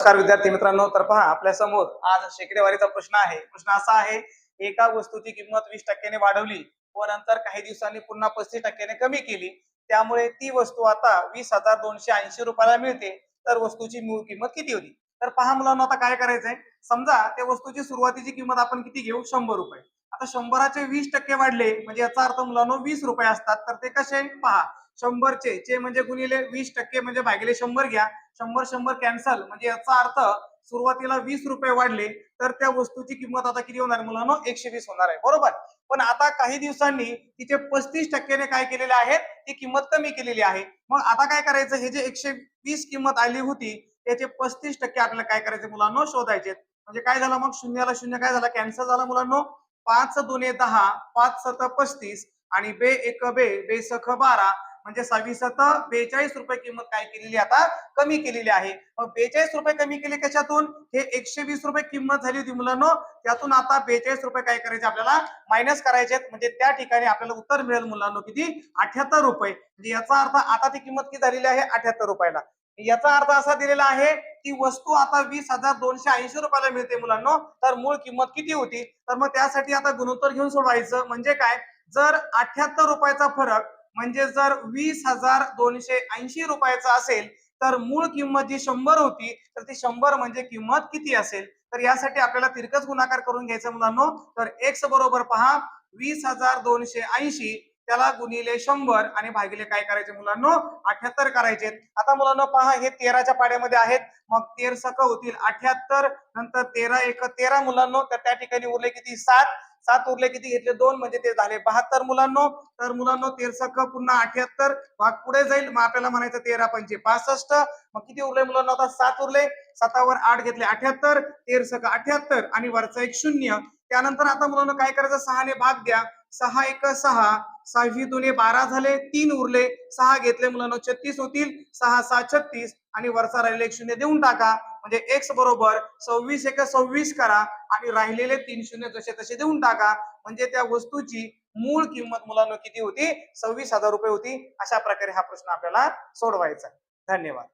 नमस्कार विद्यार्थी मित्रांनो, तर पहा आपल्या समोर आज शेकडेवारीचा प्रश्न आहे. प्रश्न असा आहे, एका वस्तूची किंमत 20% वाढवली व नंतर काही दिवसांनी पुन्हा 35% कमी केली, त्यामुळे ती वस्तू आता 20,280 रुपयाला मिळते, तर वस्तूची मूळ किंमत किती होती? तर पहा मुलांना आता काय करायचंय, समजा त्या वस्तूची सुरुवातीची किंमत आपण किती घेऊ, 100 रुपये. आता 100चे 20% वाढले म्हणजे याचा अर्थ मुलांनो 20 रुपये असतात. तर ते कसे पहा, 100चे म्हणजे गुणिले 20% म्हणजे भागिले 100 घ्या. 100 कॅन्सल म्हणजे याचा अर्थ सुरुवातीला 20 रुपये वाढले तर त्या वस्तूची किंमत आता किती होणार मुलांनो, 120 होणार आहे, बरोबर. पण आता काही दिवसांनी तिचे 35%ने काय केलेले आहे, ती किंमत कमी केलेली आहे. मग आता काय करायचं, हे जे 120 किंमत आली होती त्याचे 35% आपल्याला काय करायचे मुलांनो, शोधायचे. म्हणजे काय झालं, मग शून्याला शून्य काय झालं, कॅन्सल झाला मुलांनो. 5 दुने 10, 5 7 35 आणि बे एक बे, बे सख 12 म्हणजे 42 रुपये किंमत काय केलेली आता कमी केलेली आहे. मग 42 रुपये कमी केले कशातून, हे 120 रुपये किंमत झाली होती मुलांनो, त्यातून आता 42 रुपये काय करायचे आपल्याला, मायनस करायचे. म्हणजे त्या ठिकाणी आपल्याला उत्तर मिळेल मुलांनो किती, 78 रुपये. म्हणजे याचा अर्थ आता ती किंमत किती झालेली आहे, 78 रुपयाला. याचा अर्थ असा दिलेला आहे की वस्तू आता 20,280 रुपयाला मिळते मुलांनो, तर मूळ किंमत किती होती. तर मग त्यासाठी आता गुणोत्तर घेऊन सोडवायचं. म्हणजे काय, जर 78 रुपयाचा फरक म्हणजे जर 20,280 रुपयाचा असेल तर मूळ किंमत जी 100 होती तर ती 100 म्हणजे किंमत किती असेल. तर यासाठी आपल्याला तिरकस गुणाकार करून घ्यायचा मुलांनो. तर x बरोबर पहा 20,280 त्याला गुणिले 100 आणि भागिले काय करायचे मुलांनो, 78 करायचे. आता मुलांनो पहा, हे 13च्या पाड्यामध्ये आहेत, मग 13 सक होतील 78, नंतर 13 एक 13 मुलांनो, तर त्या ठिकाणी उरले किती, 7. 7 उरले किती, घेतले 2 म्हणजे ते झाले 72 मुलांनो. तर मुलांनो 13 पुन्हा 78 भाग पुढे जाईल, मग आपल्याला म्हणायचं 13 पंचे 65. मग किती उरले मुलांना, आता 7 उरले, 7वर 8 घेतले 78, 13 78 आणि वरचा एक 0. त्यानंतर आता मुलांना काय करायचं, 6 ने भाग द्या. 6 एक 6, 6 दुने 12 झाले, 3 उरले, 6 घेतले मुलांना 36 होतील, 6 6 36 आणि वरचा राहिलेला एक 0 देऊन टाका. म्हणजे x बरोबर 26 एक 26 करा आणि राहिलेले 3 शून्य जसे तसे देऊन टाका. म्हणजे त्या वस्तूची मूळ किंमत मुलांना किती होती, 26,000 रुपये होती. अशा प्रकारे हा प्रश्न आपल्याला सोडवायचा. धन्यवाद.